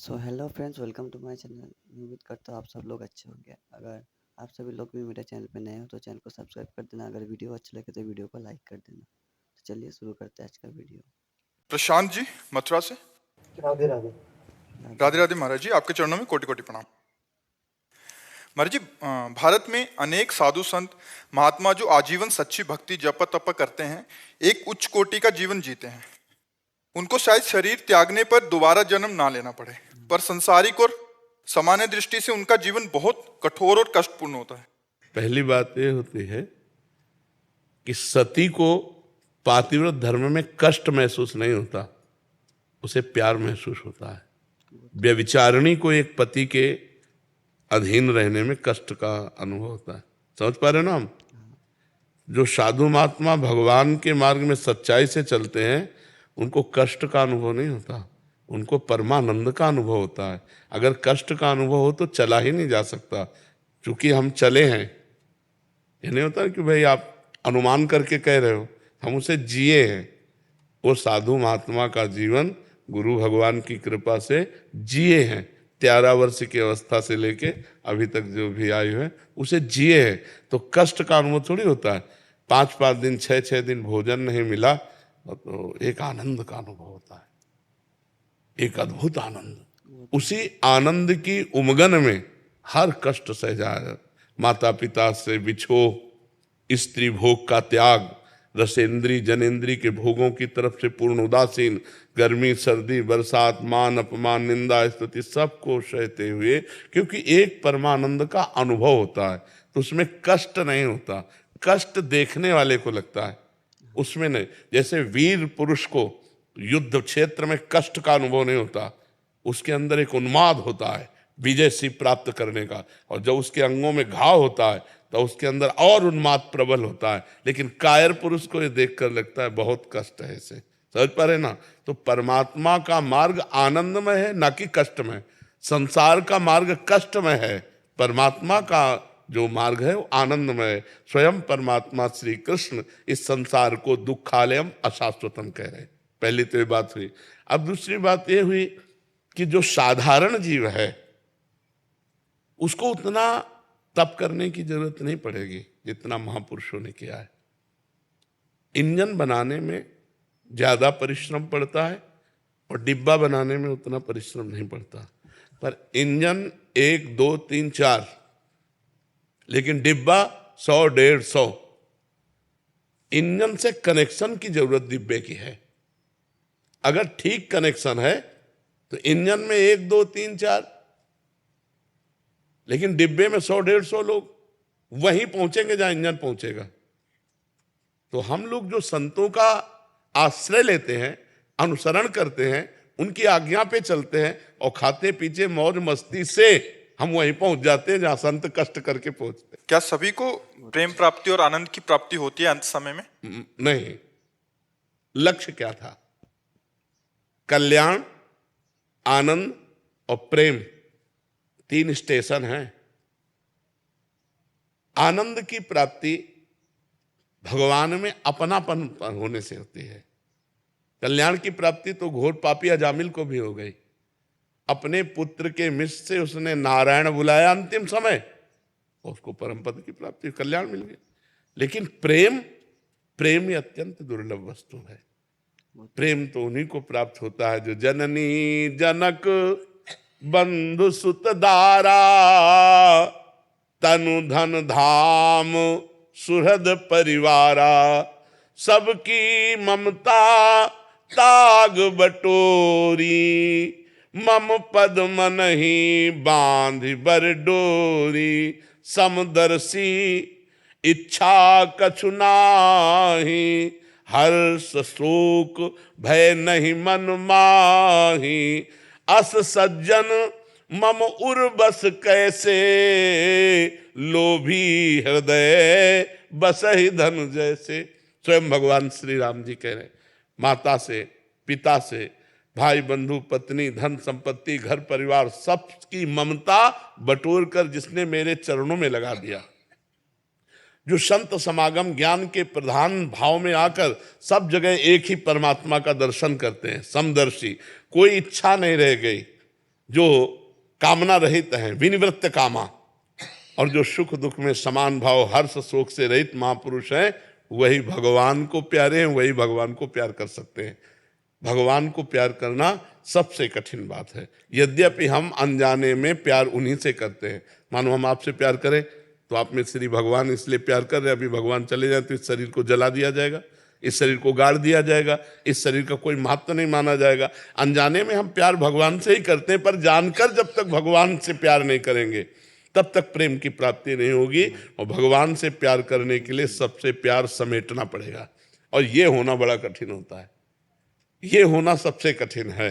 So hello friends, welcome to my channel. मैं उम्मीद करता हूँ आप सब लोग अच्छे होंगे। अगर आप सभी लोग भी मेरे चैनल पे नए हो तो चैनल को सब्सक्राइब कर देना। अगर वीडियो अच्छा लगे तो वीडियो को लाइक कर देना। तो चलिए शुरू करते हैं आज का वीडियो। प्रशांत जी मथुरा से। राधे राधे। राधे राधे राधे। राधे महाराज जी, आपके चरणों में कोटि कोटि प्रणाम। महाराज जी, भारत में अनेक साधु संत महात्मा जो आजीवन सच्ची भक्ति जप तप करते हैं, एक उच्च कोटि का जीवन जीते हैं। उनको शायद शरीर त्यागने पर दोबारा जन्म ना लेना पड़े, पर संसारिक और सामान्य दृष्टि से उनका जीवन बहुत कठोर और कष्टपूर्ण होता है। पहली बात यह होती है कि सती को पातिव्रत धर्म में कष्ट महसूस नहीं होता, उसे प्यार महसूस होता है। व्यभिचारिणी को एक पति के अधीन रहने में कष्ट का अनुभव होता है। समझ पा रहे हो ना हम? जो साधु महात्मा भगवान के मार्ग में सच्चाई से चलते हैं उनको कष्ट का अनुभव नहीं होता, उनको परमानंद का अनुभव होता है। अगर कष्ट का अनुभव हो तो चला ही नहीं जा सकता। चूंकि हम चले हैं, ये नहीं होता कि भाई आप अनुमान करके कह रहे हो, हम उसे जिए हैं। वो साधु महात्मा का जीवन गुरु भगवान की कृपा से जिए हैं। 13 वर्ष की अवस्था से लेके अभी तक जो भी आयु है उसे जिए हैं। तो कष्ट का अनुभव थोड़ी होता है। 5-5 दिन 6-6 दिन भोजन नहीं मिला तो एक आनंद का अनुभव होता है, एक अद्भुत आनंद। उसी आनंद की उमगन में हर कष्ट सह जाए। माता पिता से बिछो, स्त्री भोग का त्याग, रसेंद्री जनेन्द्री के भोगों की तरफ से पूर्ण उदासीन, गर्मी सर्दी बरसात मान अपमान निंदा स्तुति सबको सहते हुए, क्योंकि एक परमानंद का अनुभव होता है तो उसमें कष्ट नहीं होता। कष्ट देखने वाले को लगता है, उसमें नहीं। जैसे वीर पुरुष को युद्ध क्षेत्र में कष्ट का अनुभव नहीं होता, उसके अंदर एक उन्माद होता है विजय सिंह प्राप्त करने का, और जब उसके अंगों में घाव होता है तो उसके अंदर और उन्माद प्रबल होता है। लेकिन कायर पुरुष को ये देखकर लगता है बहुत कष्ट है इसे। समझ पा रहे ना? तो परमात्मा का मार्ग आनंदमय है, ना कि कष्टमय। संसार का मार्ग कष्टमय है, परमात्मा का जो मार्ग है वो आनंदमय है। स्वयं परमात्मा श्री कृष्ण इस संसार को दुखालयम अशाश्वतम कह रहे हैं। पहली तो ये बात हुई। अब दूसरी बात ये हुई कि जो साधारण जीव है उसको उतना तप करने की जरूरत नहीं पड़ेगी जितना महापुरुषों ने किया है। इंजन बनाने में ज्यादा परिश्रम पड़ता है और डिब्बा बनाने में उतना परिश्रम नहीं पड़ता। पर इंजन 1 2 3 4, लेकिन डिब्बा 100 150। इंजन से कनेक्शन की जरूरत डिब्बे की है। अगर ठीक कनेक्शन है तो इंजन में 1 2 3 4, लेकिन डिब्बे में 100 150 लोग वहीं पहुंचेंगे जहां इंजन पहुंचेगा। तो हम लोग जो संतों का आश्रय लेते हैं, अनुसरण करते हैं, उनकी आज्ञा पे चलते हैं और खाते पीछे मौज मस्ती से हम वहीं पहुंच जाते हैं जहां संत कष्ट करके पहुंचते हैं। क्या सभी को प्रेम प्राप्ति और आनंद की प्राप्ति होती है अंत समय में? नहीं। लक्ष्य क्या था? कल्याण, आनंद और प्रेम, 3 स्टेशन हैं। आनंद की प्राप्ति भगवान में अपनापन होने से होती है। कल्याण की प्राप्ति तो घोर पापी अजामिल को भी हो गई। अपने पुत्र के मिष से उसने नारायण बुलाया अंतिम समय, उसको परम पद की प्राप्ति, कल्याण मिल गया। लेकिन प्रेम ही अत्यंत दुर्लभ वस्तु है। प्रेम तो उन्हीं को प्राप्त होता है जो जननी जनक बंधु सुत दारा, तनु धन धाम सुहृद परिवारा, सबकी ममता ताग बटोरी, मम पद मन ही बांध बर डोरी, समदर्शी इच्छा कछु नाही, हर्ष शोक भय नहीं मन माही, अस सज्जन मम उर्बस कैसे, लोभी हृदय बसहि धन जैसे। स्वयं भगवान श्री राम जी कह रहे हैं, माता से, पिता से, भाई बंधु पत्नी धन संपत्ति घर परिवार सबकी ममता बटोर कर जिसने मेरे चरणों में लगा दिया, जो संत समागम ज्ञान के प्रधान भाव में आकर सब जगह एक ही परमात्मा का दर्शन करते हैं, समदर्शी, कोई इच्छा नहीं रह गई, जो कामना रहित हैं, विनिवृत्त कामा, और जो सुख दुख में समान भाव हर्ष शोक से रहित महापुरुष हैं, वही भगवान को प्यारे हैं, वही भगवान को प्यार कर सकते हैं। भगवान को प्यार करना सबसे कठिन बात है। यद्यपि हम अनजाने में प्यार उन्हीं से करते हैं। मानो हम आपसे प्यार करें तो आप में श्री भगवान इसलिए प्यार कर रहे हैं, अभी भगवान चले जाए तो इस शरीर को जला दिया जाएगा, इस शरीर को गाड़ दिया जाएगा, इस शरीर का कोई महत्व नहीं माना जाएगा। अनजाने में हम प्यार भगवान से ही करते हैं, पर जानकर जब तक भगवान से प्यार नहीं करेंगे तब तक प्रेम की प्राप्ति नहीं होगी। और भगवान से प्यार करने के लिए सबसे प्यार समेटना पड़ेगा, और ये होना बड़ा कठिन होता है। ये होना सबसे कठिन है।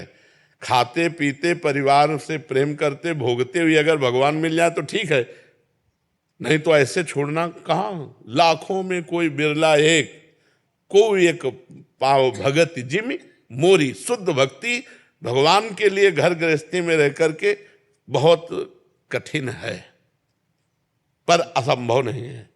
खाते पीते परिवार से प्रेम करते भोगते हुए अगर भगवान मिल जाए तो ठीक है, नहीं तो ऐसे छोड़ना कहाँ। लाखों में कोई बिरला एक, कोई एक पाव भगत जिम मोरी। शुद्ध भक्ति भगवान के लिए घर गृहस्थी में रह करके बहुत कठिन है, पर असंभव नहीं है।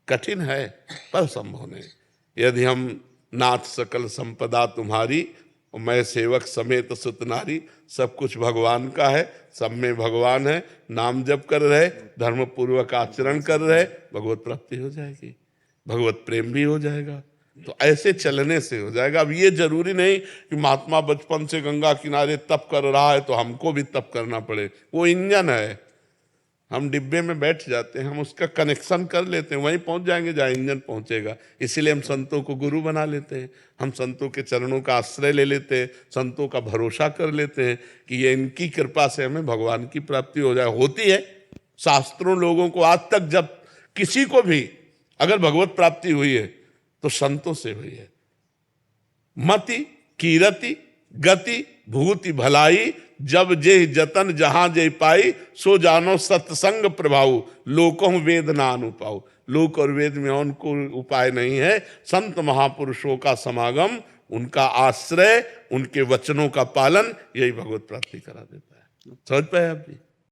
कठिन है पर संभव नहीं। यदि हम नाथ सकल संपदा तुम्हारी, मैं सेवक समेत सुत नारी, सब कुछ भगवान का है, सब में भगवान है, नाम जप कर रहे, धर्म पूर्वक आचरण कर रहे, भगवत प्राप्ति हो जाएगी, भगवत प्रेम भी हो जाएगा। तो ऐसे चलने से हो जाएगा। अब ये जरूरी नहीं कि महात्मा बचपन से गंगा किनारे तप कर रहा है तो हमको भी तप करना पड़े। वो इंजन है, हम डिब्बे में बैठ जाते हैं, हम उसका कनेक्शन कर लेते हैं, वहीं पहुंच जाएंगे जहाँ इंजन पहुंचेगा। इसीलिए हम संतों को गुरु बना लेते हैं, हम संतों के चरणों का आश्रय ले लेते हैं, संतों का भरोसा कर लेते हैं कि ये इनकी कृपा से हमें भगवान की प्राप्ति हो जाए। होती है शास्त्रों लोगों को आज तक, जब किसी को भी अगर भगवत प्राप्ति हुई है तो संतों से हुई है। मति कीरति गति भूति भलाई, जब जे जतन जहां जे पाई, सो जानो सत्संग प्रभाव, लोकों वेद ना अनुपाऊ। लोक और वेद में उनको उपाय नहीं है। संत महापुरुषों का समागम, उनका आश्रय, उनके वचनों का पालन, यही भगवत प्राप्ति करा देता है। समझ पाए आप जी?